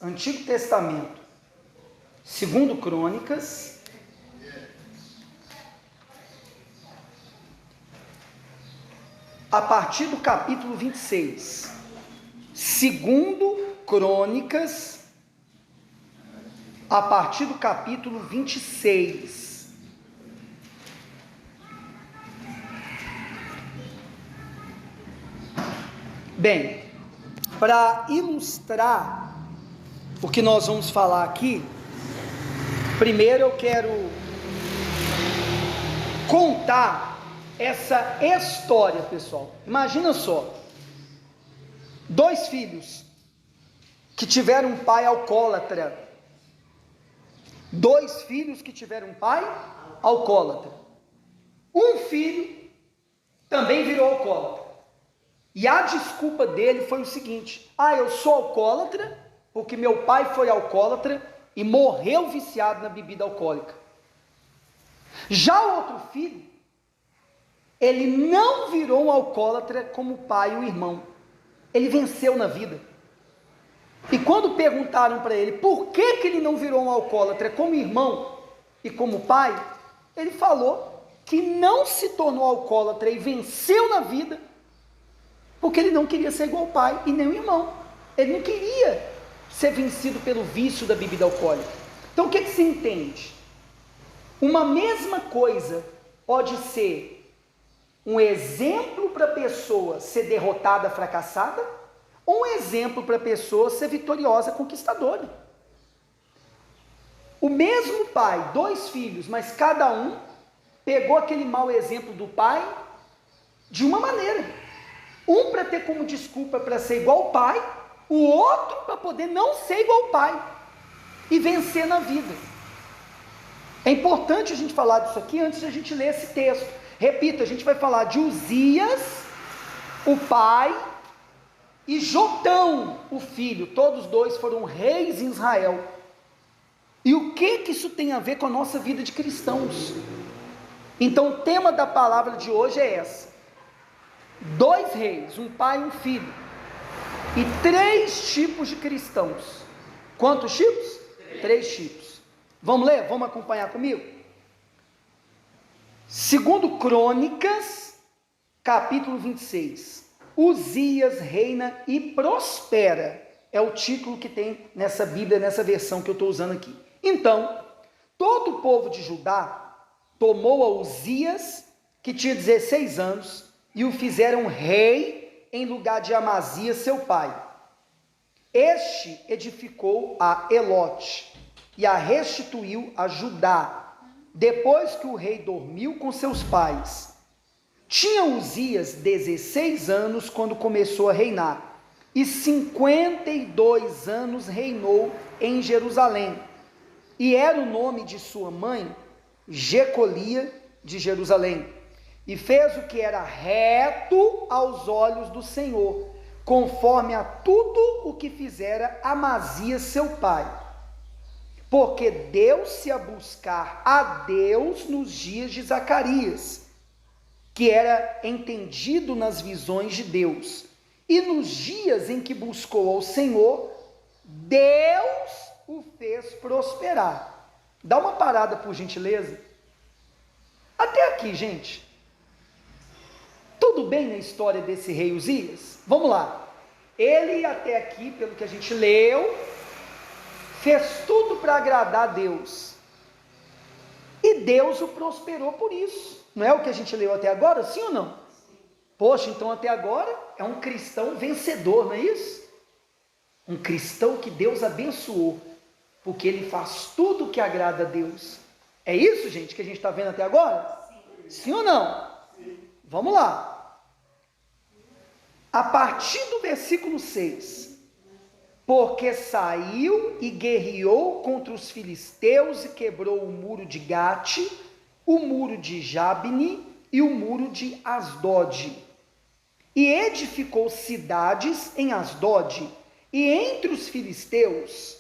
Antigo Testamento, segundo Crônicas, a partir do capítulo 26. Segundo Crônicas, a partir do capítulo 26. Bem, para ilustrar o que nós vamos falar aqui, primeiro eu quero contar essa história, pessoal. Imagina só, 2 filhos que tiveram um pai alcoólatra. 2 filhos que tiveram um pai alcoólatra. Um filho também virou alcoólatra. E a desculpa dele foi o seguinte: eu sou alcoólatra porque meu pai foi alcoólatra e morreu viciado na bebida alcoólica. Já o outro filho, ele não virou um alcoólatra como o pai e o irmão. Ele venceu na vida. E quando perguntaram para ele por que ele não virou um alcoólatra como irmão e como pai, ele falou que não se tornou alcoólatra e venceu na vida porque ele não queria ser igual ao pai e nem o irmão. Ele não queria ser vencido pelo vício da bebida alcoólica. Então o que se entende? Uma mesma coisa pode ser um exemplo para a pessoa ser derrotada, fracassada, ou um exemplo para a pessoa ser vitoriosa, conquistadora. O mesmo pai, 2 filhos, mas cada um pegou aquele mau exemplo do pai de uma maneira. Um para ter como desculpa para ser igual ao pai, o outro para poder não ser igual ao pai e vencer na vida. É importante a gente falar disso aqui antes de a gente ler esse texto. Repita, a gente vai falar de Uzias, o pai, e Jotão, o filho. Todos 2 foram reis em Israel. E o que isso tem a ver com a nossa vida de cristãos? Então o tema da palavra de hoje é essa: 2 reis, um pai e um filho, e 3 tipos de cristãos. Quantos tipos? 3 tipos. Vamos ler? Vamos acompanhar comigo? Segundo Crônicas, capítulo 26. Uzias reina e prospera. É o título que tem nessa Bíblia, nessa versão que eu estou usando aqui. Então, todo o povo de Judá tomou a Uzias, que tinha 16 anos, e o fizeram rei em lugar de Amazias, seu pai. Este edificou a Elote e a restituiu a Judá, depois que o rei dormiu com seus pais. Tinha Uzias 16 anos quando começou a reinar, e 52 anos reinou em Jerusalém. E era o nome de sua mãe Jecolia de Jerusalém. E fez o que era reto aos olhos do Senhor, conforme a tudo o que fizera Amazias seu pai. Porque deu-se a buscar a Deus nos dias de Zacarias, que era entendido nas visões de Deus. E nos dias em que buscou ao Senhor, Deus o fez prosperar. Dá uma parada, por gentileza. Até aqui, gente. Tudo bem na história desse rei Uzias? Vamos lá. Ele até aqui, pelo que a gente leu, fez tudo para agradar a Deus. E Deus o prosperou por isso. Não é o que a gente leu até agora? Sim ou não? Poxa, então até agora é um cristão vencedor, não é isso? Um cristão que Deus abençoou, porque ele faz tudo que agrada a Deus. É isso, gente, que a gente está vendo até agora? Sim ou não? Sim. Vamos lá. A partir do versículo 6. Porque saiu e guerreou contra os filisteus e quebrou o muro de Gate, o muro de Jabne e o muro de Asdod. E edificou cidades em Asdod, e entre os filisteus,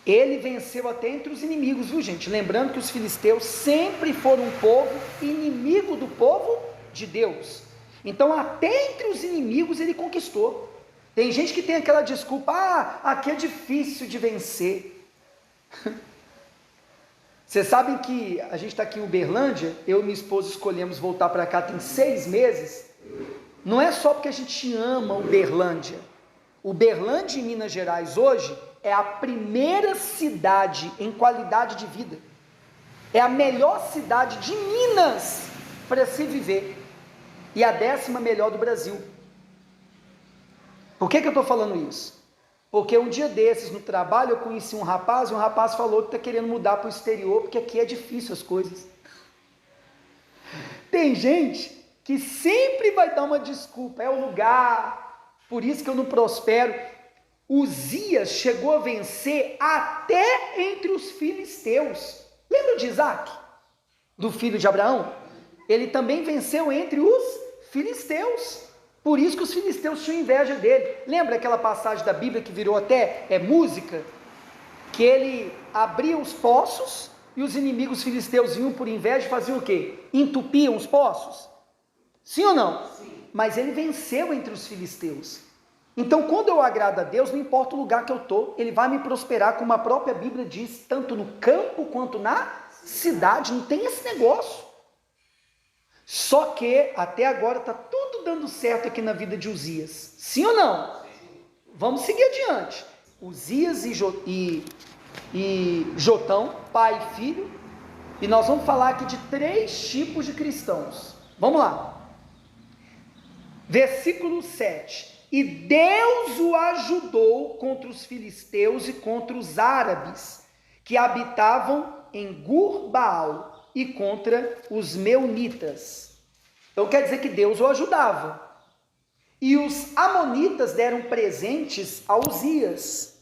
ele venceu até entre os inimigos, viu, gente? Lembrando que os filisteus sempre foram um povo inimigo do povo de Deus. Então até entre os inimigos ele conquistou. Tem gente que tem aquela desculpa, aqui é difícil de vencer. Vocês sabem que a gente está aqui em Uberlândia, eu e minha esposa escolhemos voltar para cá tem 6 meses, não é só porque a gente ama Uberlândia. Uberlândia, em Minas Gerais, hoje, é a primeira cidade em qualidade de vida, é a melhor cidade de Minas para se viver, e a 10ª melhor do Brasil. Por que eu estou falando isso? Porque um dia desses, no trabalho, eu conheci um rapaz, e um rapaz falou que está querendo mudar para o exterior, porque aqui é difícil as coisas. Tem gente que sempre vai dar uma desculpa, é o lugar, por isso que eu não prospero. Uzias chegou a vencer até entre os filisteus. Lembra de Isaac, do filho de Abraão? Ele também venceu entre os filisteus. Por isso que os filisteus tinham inveja dele. Lembra aquela passagem da Bíblia que virou até música? Que ele abria os poços e os inimigos filisteus vinham por inveja e faziam o quê? Entupiam os poços? Sim ou não? Sim. Mas ele venceu entre os filisteus. Então, quando eu agrado a Deus, não importa o lugar que eu estou, Ele vai me prosperar, como a própria Bíblia diz, tanto no campo quanto na cidade. Não tem esse negócio. Só que até agora está tudo dando certo aqui na vida de Uzias. Sim ou não? Sim. Vamos seguir adiante. Uzias e Jotão, pai e filho. E nós vamos falar aqui de 3 tipos de cristãos. Vamos lá. Versículo 7. E Deus o ajudou contra os filisteus e contra os árabes, que habitavam em Gur-Baal, e contra os meunitas. Então quer dizer que Deus o ajudava. E os amonitas deram presentes a Uzias.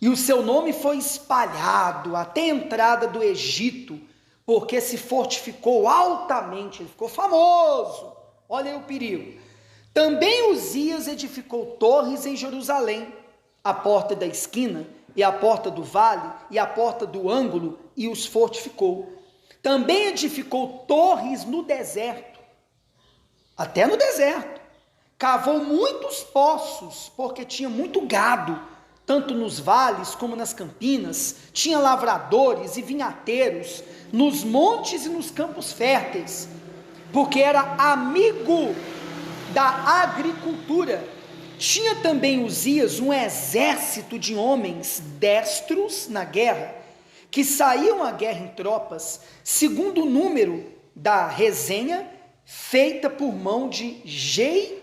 E o seu nome foi espalhado até a entrada do Egito, porque se fortificou altamente, ele ficou famoso. Olha aí o perigo. Também Uzias edificou torres em Jerusalém, a porta da esquina, e a porta do vale, e a porta do ângulo, e os fortificou. Também edificou torres no deserto, até no deserto. Cavou muitos poços, porque tinha muito gado, tanto nos vales como nas campinas. Tinha lavradores e vinhateiros, nos montes e nos campos férteis, porque era amigo da agricultura. Tinha também Uzias um exército de homens destros na guerra, que saíam à guerra em tropas, segundo o número da resenha, feita por mão de Jeiel,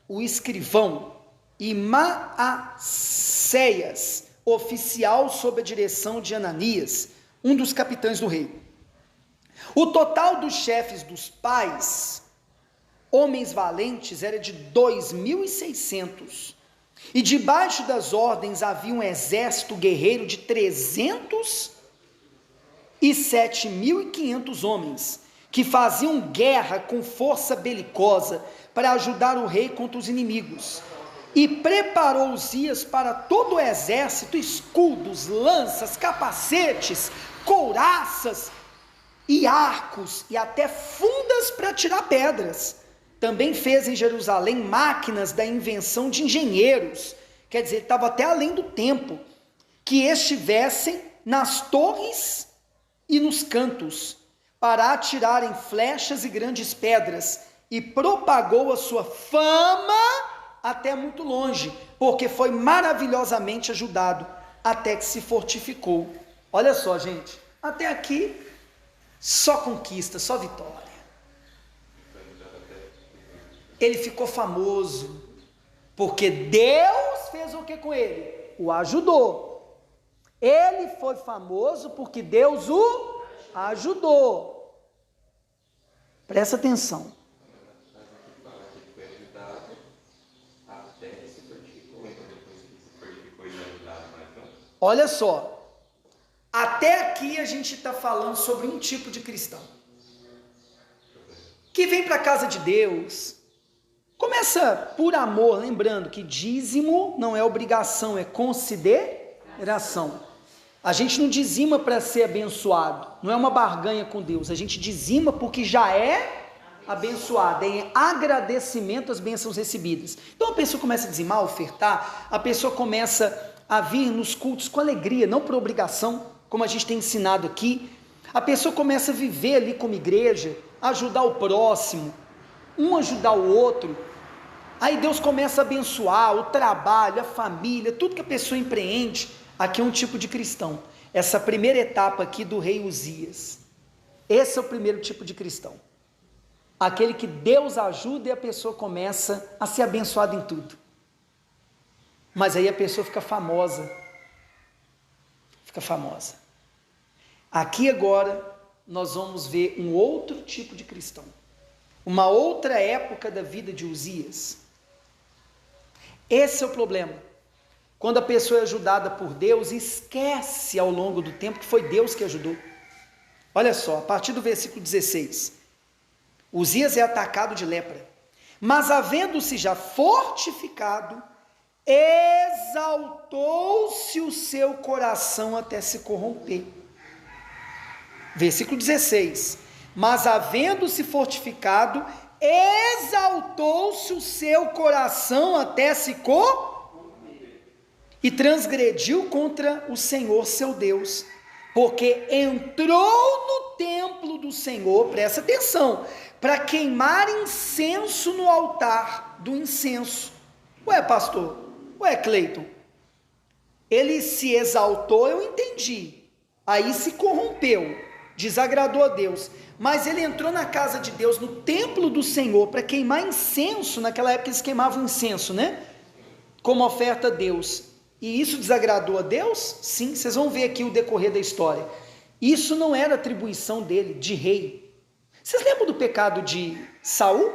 o escrivão, e Maacéias, oficial sob a direção de Ananias, um dos capitães do rei. O total dos chefes dos pais, homens valentes, era de 2.600, e debaixo das ordens havia um exército guerreiro de 307.500 homens, que faziam guerra com força belicosa para ajudar o rei contra os inimigos. E preparou Uzias para todo o exército escudos, lanças, capacetes, couraças e arcos, e até fundas para tirar pedras. Também fez em Jerusalém máquinas da invenção de engenheiros, quer dizer, estava até além do tempo, que estivessem nas torres e nos cantos, para atirarem flechas e grandes pedras, e propagou a sua fama até muito longe, porque foi maravilhosamente ajudado, até que se fortificou. Olha só, gente, até aqui, só conquista, só vitória. Ele ficou famoso, porque Deus fez o que com ele? O ajudou. Ele foi famoso porque Deus o ajudou. Presta atenção. Olha só, até aqui a gente está falando sobre um tipo de cristão, que vem para a casa de Deus, começa por amor, lembrando que dízimo não é obrigação, é consideração. A gente não dizima para ser abençoado, não é uma barganha com Deus, a gente dizima porque já é Abençoada, em agradecimento às bênçãos recebidas. Então a pessoa começa a dizimar, ofertar, a pessoa começa a vir nos cultos com alegria, não por obrigação, como a gente tem ensinado aqui. A pessoa começa a viver ali como igreja, ajudar o próximo, um ajudar o outro. Aí Deus começa a abençoar o trabalho, a família, tudo que a pessoa empreende. Aqui é um tipo de cristão. Essa primeira etapa aqui do rei Uzias. Esse é o primeiro tipo de cristão. Aquele que Deus ajuda e a pessoa começa a ser abençoada em tudo. Mas aí a pessoa fica famosa. Fica famosa. Aqui agora nós vamos ver um outro tipo de cristão. Uma outra época da vida de Uzias. Esse é o problema. Quando a pessoa é ajudada por Deus, esquece ao longo do tempo que foi Deus que ajudou. Olha só, a partir do versículo 16. Uzias é atacado de lepra, mas havendo-se já fortificado, exaltou-se o seu coração até se corromper. Versículo 16. Mas havendo-se fortificado, exaltou-se o seu coração até se corromper. E transgrediu contra o Senhor seu Deus, porque entrou no templo do Senhor, presta atenção, para queimar incenso no altar do incenso. Ué, pastor, ué, Cleiton, ele se exaltou, eu entendi, aí se corrompeu, desagradou a Deus, mas ele entrou na casa de Deus, no templo do Senhor, para queimar incenso. Naquela época eles queimavam incenso, né? Como oferta a Deus. E isso desagradou a Deus? Sim, vocês vão ver aqui o decorrer da história. Isso não era atribuição dele, de rei. Vocês lembram do pecado de Saul?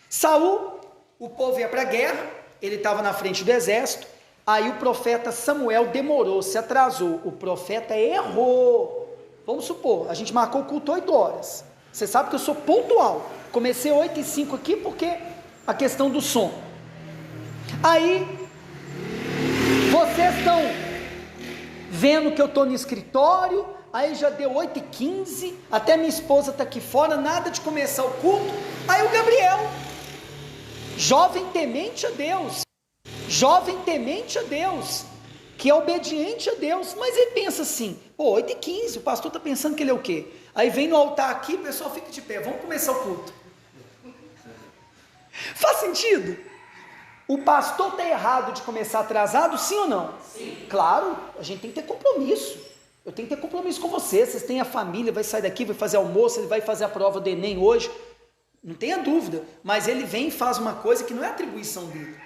Saul, o povo ia para a guerra, ele estava na frente do exército, aí o profeta Samuel demorou, se atrasou, o profeta errou. Vamos supor, a gente marcou o culto 8 horas. Você sabe que eu sou pontual. Comecei 8h05 aqui porque a questão do som. Aí, vocês estão vendo que eu estou no escritório, aí já deu 8h15, até minha esposa está aqui fora, nada de começar o culto. Aí o Gabriel, jovem temente a Deus, que é obediente a Deus, mas ele pensa assim, pô, 8h15, o pastor está pensando que ele é o quê? Aí vem no altar aqui, o pessoal fica de pé, vamos começar o culto. Faz sentido? O pastor está errado de começar atrasado, sim ou não? Sim. Claro, a gente tem que ter compromisso. Eu tenho que ter compromisso com vocês têm a família, vai sair daqui, vai fazer almoço, ele vai fazer a prova do Enem hoje, não tenha dúvida, mas ele vem e faz uma coisa que não é atribuição dele.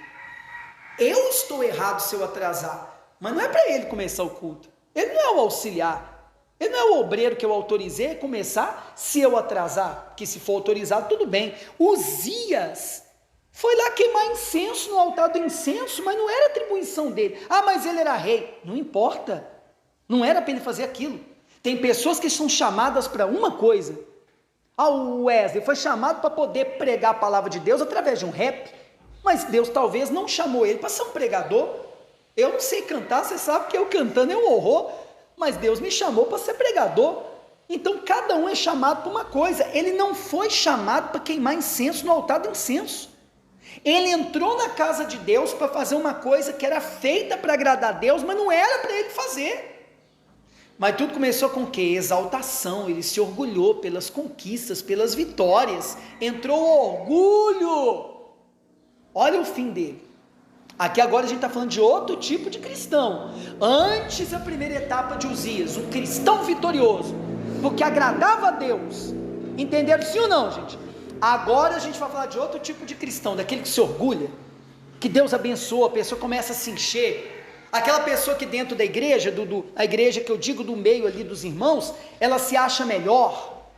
Eu estou errado se eu atrasar, mas não é para ele começar o culto. Ele não é o auxiliar, ele não é o obreiro que eu autorizei a começar se eu atrasar, porque se for autorizado, tudo bem. Uzias foi lá queimar incenso no altar do incenso, mas não era atribuição dele. Ah, mas ele era rei. Não importa, não era para ele fazer aquilo. Tem pessoas que são chamadas para uma coisa. Ah, o Wesley foi chamado para poder pregar a palavra de Deus através de um rap, mas Deus talvez não chamou ele para ser um pregador. Eu não sei cantar, você sabe que eu cantando é um horror, mas Deus me chamou para ser pregador. Então cada um é chamado para uma coisa. Ele não foi chamado para queimar incenso no altar do incenso. Ele entrou na casa de Deus para fazer uma coisa que era feita para agradar a Deus, mas não era para ele fazer. Mas tudo começou com o quê? Exaltação. Ele se orgulhou pelas conquistas, pelas vitórias. Entrou o orgulho. Olha o fim dele. Aqui agora a gente está falando de outro tipo de cristão. Antes da primeira etapa de Uzias, um cristão vitorioso, porque agradava a Deus. Entenderam sim ou não, gente? Agora a gente vai falar de outro tipo de cristão, daquele que se orgulha, que Deus abençoa, a pessoa começa a se encher. Aquela pessoa que dentro da igreja, a igreja que eu digo do meio ali dos irmãos, ela se acha melhor,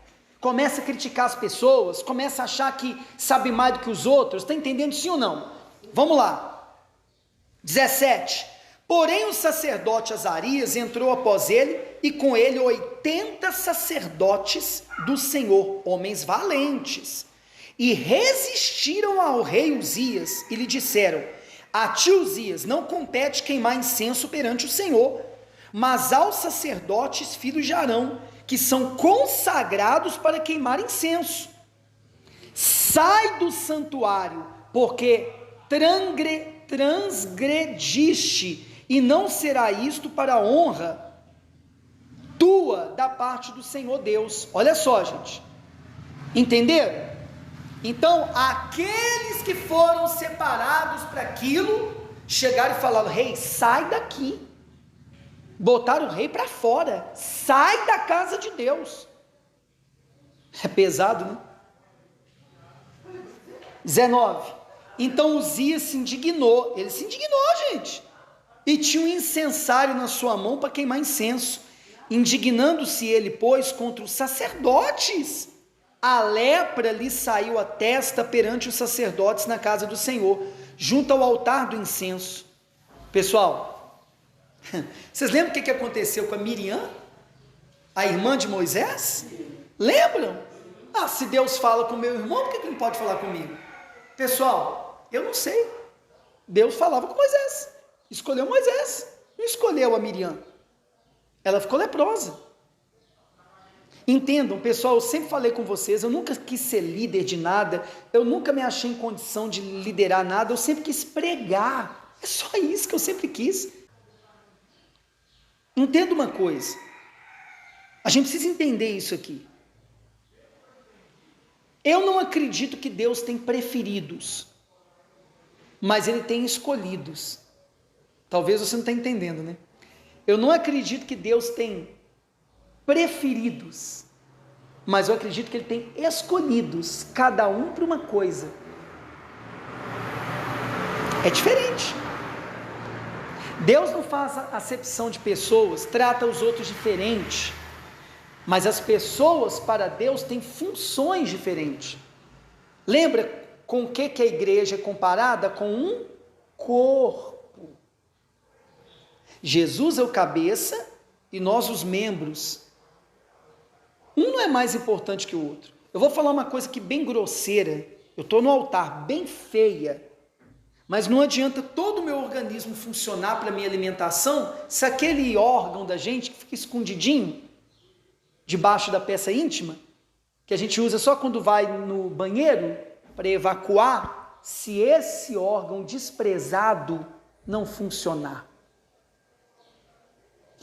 começa a criticar as pessoas, começa a achar que sabe mais do que os outros. Está entendendo sim ou não? Vamos lá. 17. Porém o sacerdote Azarias entrou após ele, e com ele 80 sacerdotes do Senhor, homens valentes, e resistiram ao rei Uzias, e lhe disseram: a ti, Uzias, não compete queimar incenso perante o Senhor, mas aos sacerdotes filhos de Arão, que são consagrados para queimar incenso. sai do santuário, porque transgrediste, e não será isto para a honra tua da parte do Senhor Deus. Olha só, gente, entenderam? Então, aqueles que foram separados para aquilo, chegaram e falaram: rei, sai daqui. Botaram o rei para fora, sai da casa de Deus. É pesado, né? 19. Então Uzias se indignou, ele se indignou, gente, e tinha um incensário na sua mão para queimar incenso. Indignando-se ele, pois, contra os sacerdotes, a lepra lhe saiu à testa perante os sacerdotes na casa do Senhor, junto ao altar do incenso. Pessoal, vocês lembram o que aconteceu com a Miriam, a irmã de Moisés? Lembram? Se Deus fala com meu irmão, por que ele não pode falar comigo? Pessoal, eu não sei. Deus falava com Moisés, escolheu Moisés, não escolheu a Miriam. Ela ficou leprosa. Entendam, pessoal, eu sempre falei com vocês, eu nunca quis ser líder de nada, eu nunca me achei em condição de liderar nada, eu sempre quis pregar. É só isso que eu sempre quis. Entenda uma coisa, a gente precisa entender isso aqui. Eu não acredito que Deus tem preferidos, mas Ele tem escolhidos. Talvez você não está entendendo, né? Eu não acredito que Deus tem preferidos, mas eu acredito que Ele tem escolhidos, cada um para uma coisa. É diferente. Deus não faz acepção de pessoas, trata os outros diferente, mas as pessoas para Deus têm funções diferentes. Lembra com o que a igreja é comparada? Com um corpo. Jesus é o cabeça e nós os membros. Um não é mais importante que o outro. Eu vou falar uma coisa que bem grosseira, eu estou no altar, bem feia, mas não adianta todo o meu organismo funcionar para a minha alimentação se aquele órgão da gente que fica escondidinho debaixo da peça íntima, que a gente usa só quando vai no banheiro para evacuar, se esse órgão desprezado não funcionar.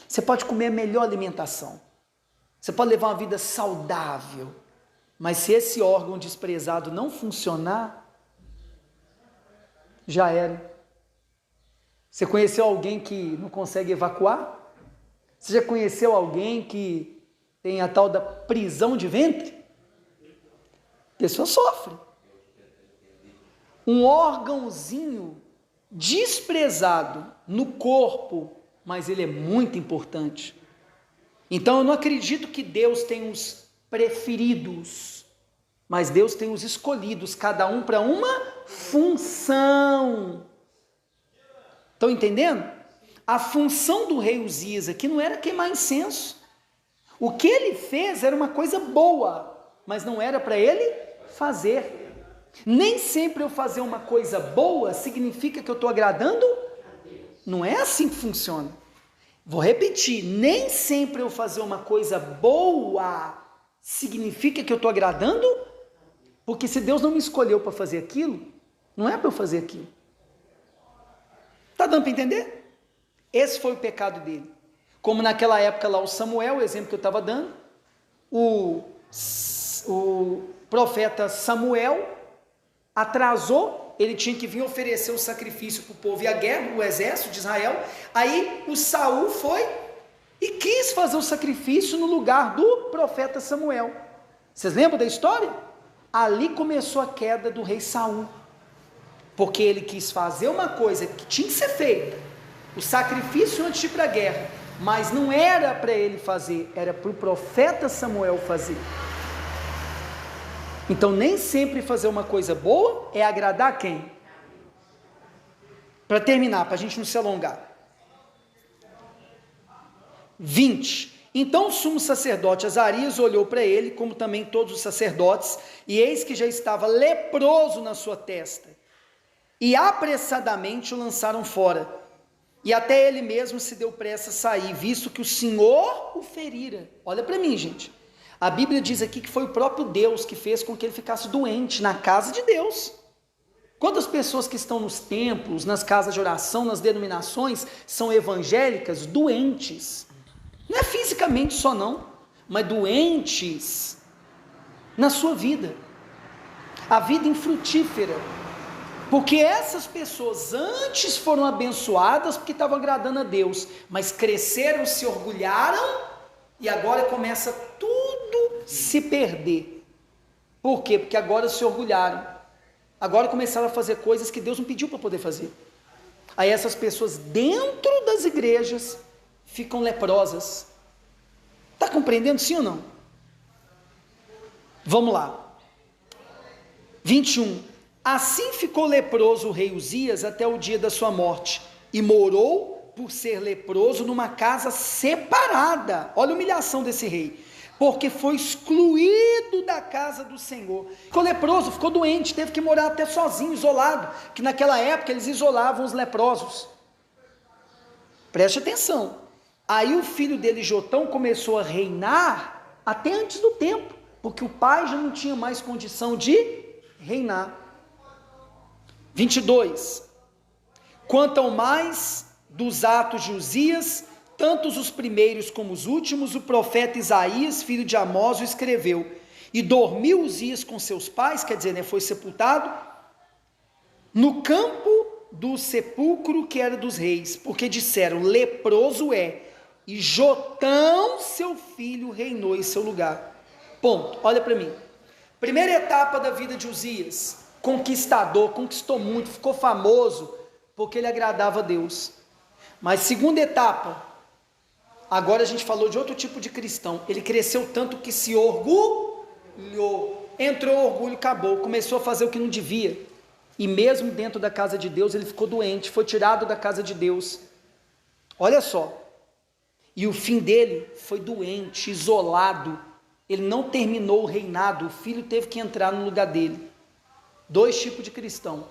Você pode comer a melhor alimentação, você pode levar uma vida saudável, mas se esse órgão desprezado não funcionar, já era. Você conheceu alguém que não consegue evacuar? Você já conheceu alguém que tem a tal da prisão de ventre? A pessoa sofre. Um órgãozinho desprezado no corpo, mas ele é muito importante. Então eu não acredito que Deus tem os preferidos, mas Deus tem os escolhidos, cada um para uma função. Estão entendendo? A função do rei Uzias aqui não era queimar incenso. O que ele fez era uma coisa boa, mas não era para ele fazer. Nem sempre eu fazer uma coisa boa significa que eu estou agradando. Não é assim que funciona. Vou repetir, nem sempre eu fazer uma coisa boa significa que eu estou agradando, porque se Deus não me escolheu para fazer aquilo, não é para eu fazer aquilo. Está dando para entender? Esse foi o pecado dele. Como naquela época lá o Samuel, o exemplo que eu estava dando, o profeta Samuel atrasou, ele tinha que vir oferecer o sacrifício para o povo e a guerra, o exército de Israel. Aí o Saul foi e quis fazer o sacrifício no lugar do profeta Samuel. Vocês lembram da história? Ali começou a queda do rei Saul, porque ele quis fazer uma coisa que tinha que ser feita, o sacrifício antes de ir para a guerra, mas não era para ele fazer, era para o profeta Samuel fazer. Então nem sempre fazer uma coisa boa é agradar quem? Para terminar, para a gente não se alongar. 20. Então o sumo sacerdote Azarias olhou para ele, como também todos os sacerdotes, e eis que já estava leproso na sua testa, e apressadamente o lançaram fora, e até ele mesmo se deu pressa a sair, visto que o Senhor o ferira. Olha para mim, gente, A Bíblia diz aqui que foi o próprio Deus que fez com que ele ficasse doente na casa de Deus. Quantas pessoas que estão nos templos, nas casas de oração, nas denominações, são evangélicas doentes? Não é fisicamente só não, mas doentes na sua vida. A vida infrutífera. Porque essas pessoas antes foram abençoadas porque estavam agradando a Deus, mas cresceram, se orgulharam e agora começa tudo se perder. Por quê? Porque agora se orgulharam. Agora começaram a fazer coisas que Deus não pediu para poder fazer. Aí essas pessoas dentro das igrejas ficam leprosas. Está compreendendo sim ou não? Vamos lá. 21. Assim ficou leproso o rei Uzias até o dia da sua morte, e morou por ser leproso numa casa separada. Olha a humilhação desse rei. Porque foi excluído da casa do Senhor. Ficou leproso, ficou doente, teve que morar até sozinho, isolado, que naquela época eles isolavam os leprosos. Preste atenção. Aí o filho dele, Jotão, começou a reinar até antes do tempo, porque o pai já não tinha mais condição de reinar. 22. Quanto ao mais dos atos de Uzias, tantos os primeiros como os últimos, o profeta Isaías, filho de Amós, o escreveu. E dormiu Uzias com seus pais, quer dizer, foi sepultado, no campo do sepulcro que era dos reis, porque disseram, leproso é, e Jotão, seu filho, reinou em seu lugar. Ponto. Olha para mim. Primeira etapa da vida de Uzias, conquistador, conquistou muito, ficou famoso, porque ele agradava a Deus. Mas segunda etapa, agora a gente falou de outro tipo de cristão. Ele cresceu tanto que se orgulhou. Entrou o orgulho, acabou. Começou a fazer o que não devia. E mesmo dentro da casa de Deus, ele ficou doente. Foi tirado da casa de Deus. Olha só. E o fim dele foi doente, isolado. Ele não terminou o reinado. O filho teve que entrar no lugar dele. Dois tipos de cristão.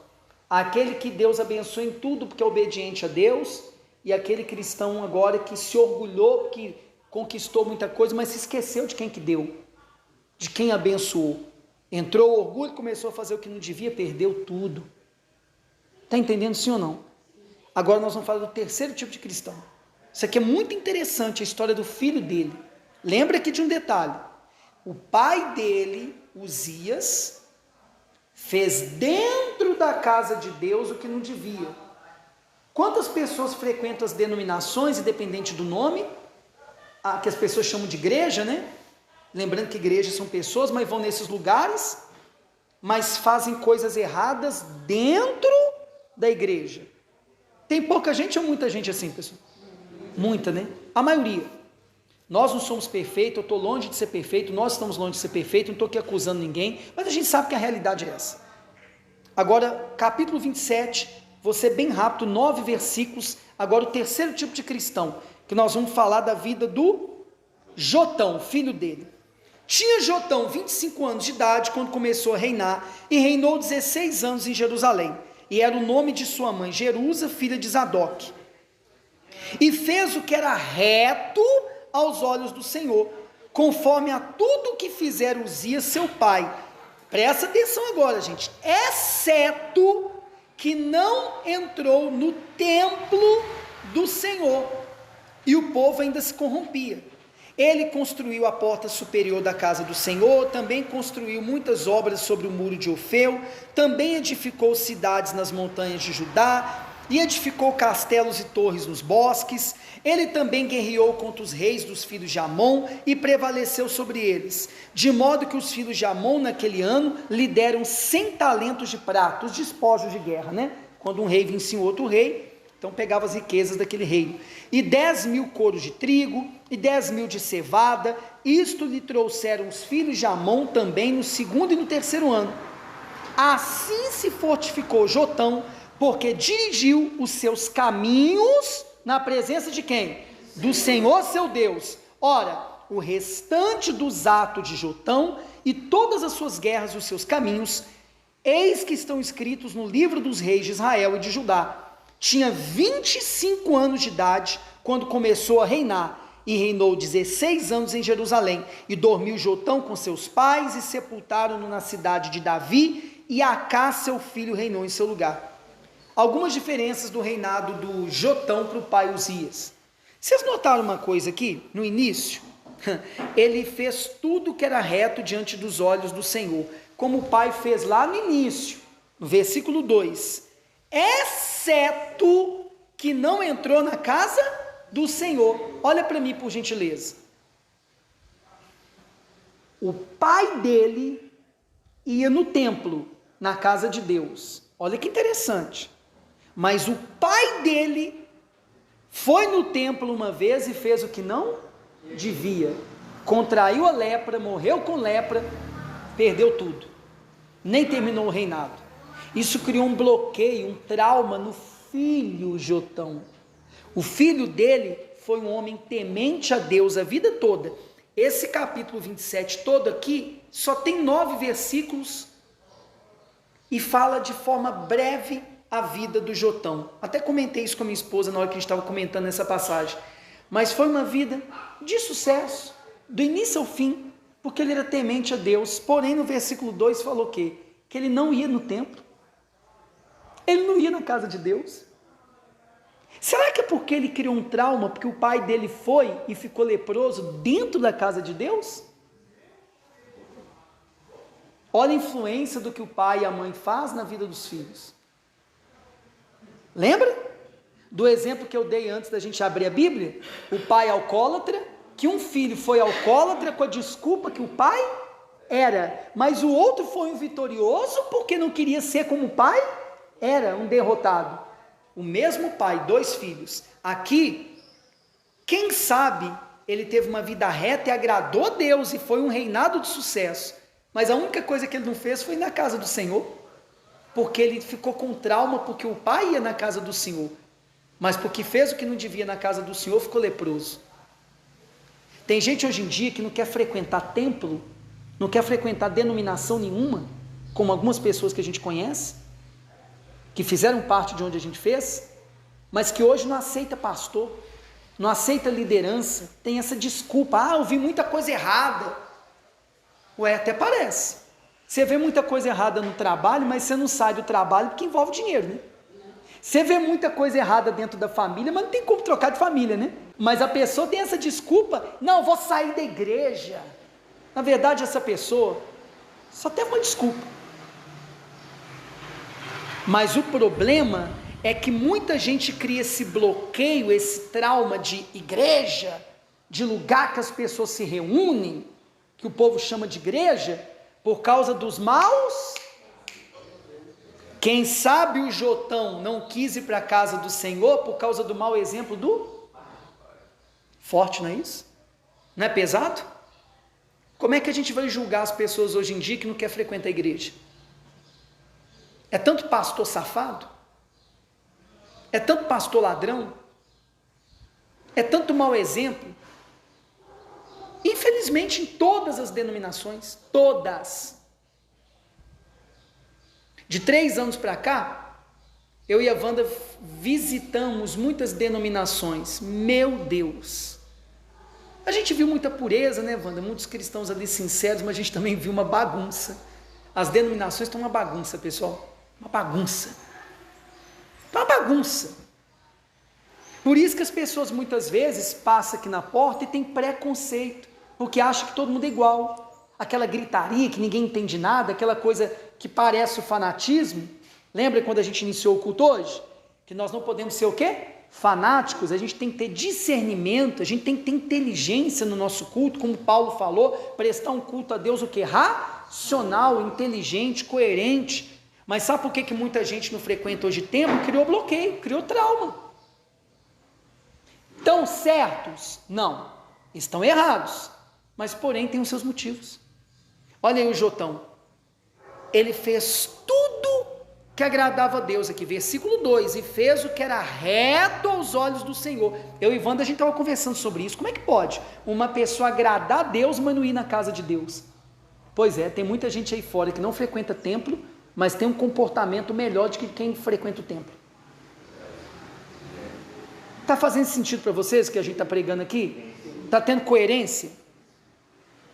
Aquele que Deus abençoa em tudo porque é obediente a Deus, e aquele cristão agora que se orgulhou, que conquistou muita coisa, mas se esqueceu de quem que deu, de quem abençoou. Entrou o orgulho, começou a fazer o que não devia, perdeu tudo. Está entendendo sim ou não? Agora nós vamos falar do terceiro tipo de cristão. Isso aqui é muito interessante, a história do filho dele. Lembra aqui de um detalhe. O pai dele, Uzias, fez dentro da casa de Deus o que não devia. Quantas pessoas frequentam as denominações, independente do nome, que as pessoas chamam de igreja, né? Lembrando que igrejas são pessoas, mas vão nesses lugares, mas fazem coisas erradas dentro da igreja. Tem pouca gente ou muita gente assim, pessoal? Muita, né? A maioria. Nós não somos perfeitos, eu estou longe de ser perfeito, nós estamos longe de ser perfeito, não estou aqui acusando ninguém, mas a gente sabe que a realidade é essa. Agora, capítulo 27, vou ser bem rápido, 9 versículos, agora o terceiro tipo de cristão, que nós vamos falar da vida do Jotão, filho dele. Tinha Jotão 25 anos de idade quando começou a reinar, e reinou 16 anos em Jerusalém, e era o nome de sua mãe Jerusa, filha de Zadok. E fez o que era reto aos olhos do Senhor, conforme a tudo que fizera Uzias seu pai. Presta atenção agora, gente, exceto que não entrou no templo do Senhor, e o povo ainda se corrompia. Ele construiu a porta superior da casa do Senhor, também construiu muitas obras sobre o muro de Ofel, também edificou cidades nas montanhas de Judá, e edificou castelos e torres nos bosques. Ele também guerreou contra os reis dos filhos de Amon e prevaleceu sobre eles, de modo que os filhos de Amon naquele ano lhe deram 100 talentos de prata, os despojos de guerra, né? Quando um rei vencia outro rei, então pegava as riquezas daquele reino, e 10.000 coros de trigo, e 10.000 de cevada. Isto lhe trouxeram os filhos de Amon também no segundo e no terceiro ano. Assim se fortificou Jotão, porque dirigiu os seus caminhos na presença de quem? Do Senhor seu Deus. Ora, o restante dos atos de Jotão e todas as suas guerras e os seus caminhos, eis que estão escritos no livro dos reis de Israel e de Judá. Tinha 25 anos de idade quando começou a reinar, e reinou 16 anos em Jerusalém. E dormiu Jotão com seus pais e sepultaram-no na cidade de Davi, e Acás seu filho reinou em seu lugar. Algumas diferenças do reinado do Jotão para o pai Uzias. Vocês notaram uma coisa aqui, no início? Ele fez tudo que era reto diante dos olhos do Senhor, como o pai fez lá no início, no versículo 2, exceto que não entrou na casa do Senhor. Olha para mim, por gentileza. O pai dele ia no templo, na casa de Deus. Olha que interessante. Mas o pai dele foi no templo uma vez e fez o que não devia. Contraiu a lepra, morreu com lepra, perdeu tudo. Nem terminou o reinado. Isso criou um bloqueio, um trauma no filho Jotão. O filho dele foi um homem temente a Deus a vida toda. Esse capítulo 27 todo aqui só tem 9 versículos e fala de forma breve a vida do Jotão. Até comentei isso com a minha esposa na hora que a gente estava comentando essa passagem. Mas foi uma vida de sucesso, do início ao fim, porque ele era temente a Deus. Porém, no versículo 2 falou o quê? Que ele não ia no templo. Ele não ia na casa de Deus. Será que é porque ele criou um trauma, porque o pai dele foi e ficou leproso dentro da casa de Deus? Olha a influência do que o pai e a mãe faz na vida dos filhos. Lembra do exemplo que eu dei antes da gente abrir a Bíblia? O pai alcoólatra, que um filho foi alcoólatra com a desculpa que o pai era, mas o outro foi um vitorioso porque não queria ser como o pai era, um derrotado. O mesmo pai, 2 filhos. Aqui, quem sabe ele teve uma vida reta e agradou a Deus e foi um reinado de sucesso. Mas a única coisa que ele não fez foi ir na casa do Senhor, porque ele ficou com trauma porque o pai ia na casa do Senhor, mas porque fez o que não devia na casa do Senhor, ficou leproso. Tem gente hoje em dia que não quer frequentar templo, não quer frequentar denominação nenhuma, como algumas pessoas que a gente conhece, que fizeram parte de onde a gente fez, mas que hoje não aceita pastor, não aceita liderança, tem essa desculpa, eu vi muita coisa errada. Ué, até parece. Você vê muita coisa errada no trabalho, mas você não sai do trabalho porque envolve dinheiro, né? Você vê muita coisa errada dentro da família, mas não tem como trocar de família, né? Mas a pessoa tem essa desculpa, não, vou sair da igreja. Na verdade, essa pessoa só tem uma desculpa. Mas o problema é que muita gente cria esse bloqueio, esse trauma de igreja, de lugar que as pessoas se reúnem, que o povo chama de igreja, por causa dos maus. Quem sabe o Jotão não quis ir para a casa do Senhor por causa do mau exemplo do forte, não é isso? Não é pesado? Como é que a gente vai julgar as pessoas hoje em dia que não quer frequentar a igreja? É tanto pastor safado? É tanto pastor ladrão? É tanto mau exemplo? Infelizmente, em todas as denominações, todas. De 3 anos para cá, eu e a Wanda visitamos muitas denominações. Meu Deus! A gente viu muita pureza, né, Wanda? Muitos cristãos ali sinceros, mas a gente também viu uma bagunça. As denominações estão uma bagunça, pessoal. Uma bagunça. Uma bagunça. Por isso que as pessoas muitas vezes passam aqui na porta e tem preconceito, porque acham que todo mundo é igual. Aquela gritaria que ninguém entende nada, aquela coisa que parece o fanatismo. Lembra quando a gente iniciou o culto hoje? Que nós não podemos ser o quê? Fanáticos. A gente tem que ter discernimento, a gente tem que ter inteligência no nosso culto, como Paulo falou, prestar um culto a Deus o quê? Racional, inteligente, coerente. Mas sabe por que muita gente não frequenta hoje templo? Criou bloqueio, criou trauma. Estão certos? Não. Estão errados. Mas porém tem os seus motivos. Olha aí o Jotão. Ele fez tudo que agradava a Deus aqui. Versículo 2. E fez o que era reto aos olhos do Senhor. Eu e Wanda, a gente estava conversando sobre isso. Como é que pode uma pessoa agradar a Deus, mas não ir na casa de Deus? Pois é, tem muita gente aí fora que não frequenta templo, mas tem um comportamento melhor do que quem frequenta o templo. Está fazendo sentido para vocês que a gente está pregando aqui? Está tendo coerência?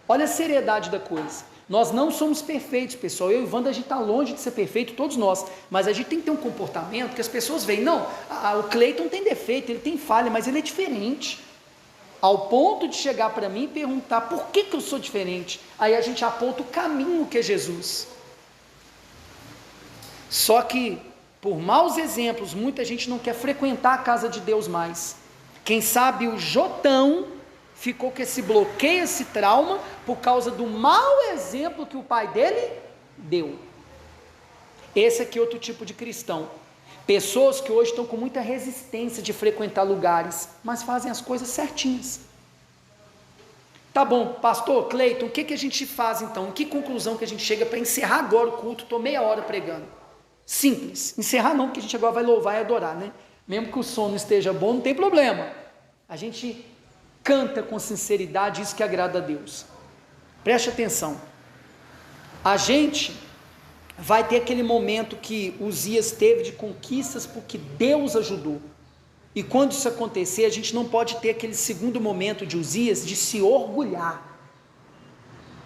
Olha a seriedade da coisa. Nós não somos perfeitos, pessoal. Eu e o Wanda, a gente está longe de ser perfeito, todos nós. Mas a gente tem que ter um comportamento que as pessoas veem. Não, o Cleiton tem defeito, ele tem falha, mas ele é diferente. Ao ponto de chegar para mim e perguntar por que eu sou diferente. Aí a gente aponta o caminho que é Jesus. Só que, por maus exemplos, muita gente não quer frequentar a casa de Deus mais. Quem sabe o Jotão ficou com esse bloqueio, esse trauma, por causa do mau exemplo que o pai dele deu. Esse aqui é outro tipo de cristão. Pessoas que hoje estão com muita resistência de frequentar lugares, mas fazem as coisas certinhas. Tá bom, pastor Cleiton, o que a gente faz então? Em que conclusão que a gente chega para encerrar agora o culto? Estou meia hora pregando. Simples. Encerrar não, porque a gente agora vai louvar e adorar, né? Mesmo que o som não esteja bom, não tem problema. A gente canta com sinceridade, isso que agrada a Deus. Preste atenção. A gente vai ter aquele momento que Uzias teve de conquistas porque Deus ajudou. E quando isso acontecer, a gente não pode ter aquele segundo momento de Uzias de se orgulhar.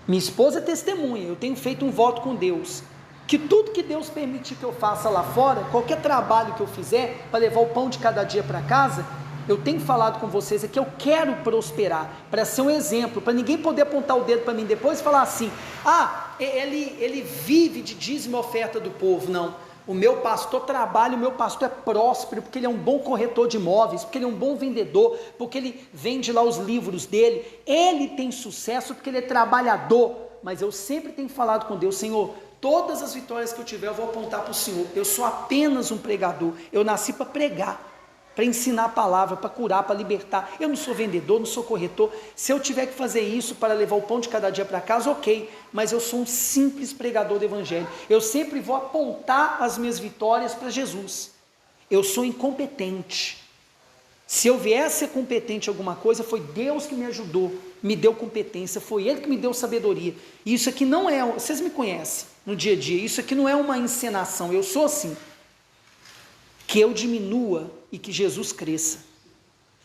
Minha esposa é testemunha, eu tenho feito um voto com Deus, que tudo que Deus permitir que eu faça lá fora, qualquer trabalho que eu fizer, para levar o pão de cada dia para casa, eu tenho falado com vocês aqui, eu quero prosperar, para ser um exemplo, para ninguém poder apontar o dedo para mim depois e falar assim, ele vive de dízimo e oferta do povo. Não, o meu pastor trabalha, o meu pastor é próspero, porque ele é um bom corretor de imóveis, porque ele é um bom vendedor, porque ele vende lá os livros dele, ele tem sucesso porque ele é trabalhador. Mas eu sempre tenho falado com Deus, Senhor, todas as vitórias que eu tiver eu vou apontar para o Senhor, eu sou apenas um pregador, eu nasci para pregar, para ensinar a palavra, para curar, para libertar. Eu não sou vendedor, não sou corretor. Se eu tiver que fazer isso para levar o pão de cada dia para casa, ok, mas eu sou um simples pregador do evangelho. Eu sempre vou apontar as minhas vitórias para Jesus. Eu sou incompetente. Se eu vier a ser competente em alguma coisa, foi Deus que me ajudou, me deu competência, foi Ele que me deu sabedoria. E isso aqui não é, vocês me conhecem no dia a dia, isso aqui não é uma encenação, eu sou assim. Que eu diminua e que Jesus cresça,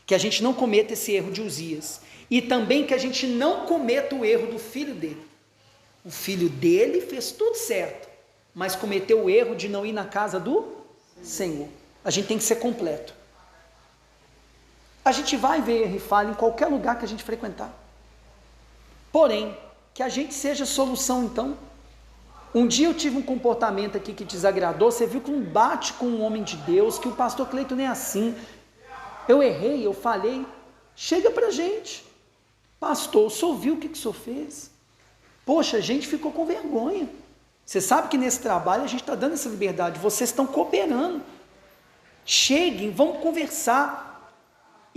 que a gente não cometa esse erro de Uzias, e também que a gente não cometa o erro do filho dele. O filho dele fez tudo certo, mas cometeu o erro de não ir na casa do Senhor. A gente tem que ser completo. A gente vai ver erro e falha em qualquer lugar que a gente frequentar, porém, que a gente seja solução. Então, um dia eu tive um comportamento aqui que desagradou, você viu que não bate com um homem de Deus, que o pastor Cleiton nem é assim, eu errei, eu falhei, chega pra gente, pastor, o senhor viu o que o senhor fez? Poxa, a gente ficou com vergonha. Você sabe que nesse trabalho a gente está dando essa liberdade, vocês estão cooperando, cheguem, vamos conversar.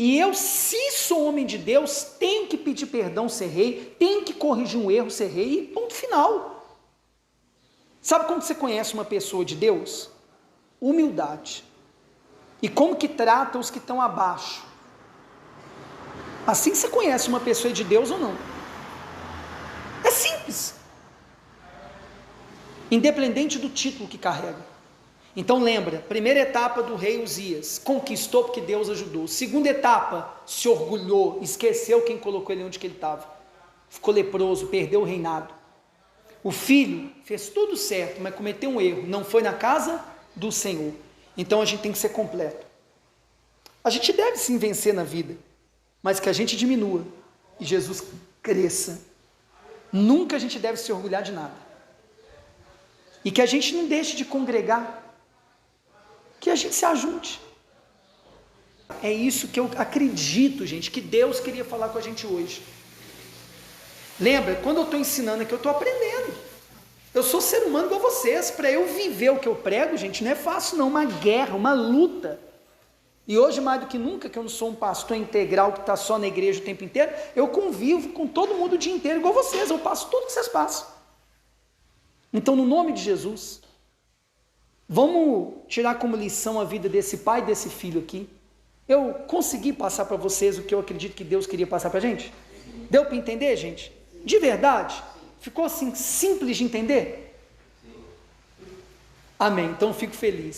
E eu, se sou homem de Deus, tenho que pedir perdão, ser rei, tenho que corrigir um erro, ser rei, e ponto final. Sabe como você conhece uma pessoa de Deus? Humildade. E como que trata os que estão abaixo? Assim você conhece uma pessoa de Deus ou não. É simples. Independente do título que carrega. Então lembra, primeira etapa do rei Uzias, conquistou porque Deus ajudou. Segunda etapa, se orgulhou, esqueceu quem colocou ele onde que ele estava. Ficou leproso, perdeu o reinado. O filho fez tudo certo, mas cometeu um erro, não foi na casa do Senhor. Então a gente tem que ser completo. A gente deve sim vencer na vida, mas que a gente diminua e Jesus cresça. Nunca a gente deve se orgulhar de nada. E que a gente não deixe de congregar, que a gente se ajunte. É isso que eu acredito, gente, que Deus queria falar com a gente hoje. Lembra, quando eu estou ensinando aqui, eu estou aprendendo. Eu sou ser humano igual vocês. Para eu viver o que eu prego, gente, não é fácil não, uma guerra, uma luta. E hoje, mais do que nunca, que eu não sou um pastor integral que está só na igreja o tempo inteiro, eu convivo com todo mundo o dia inteiro igual vocês, eu passo tudo que vocês passam. Então, no nome de Jesus, vamos tirar como lição a vida desse pai e desse filho aqui. Eu consegui passar para vocês o que eu acredito que Deus queria passar para a gente? Deu para entender, gente? De verdade? Ficou assim simples de entender? Amém, então fico feliz.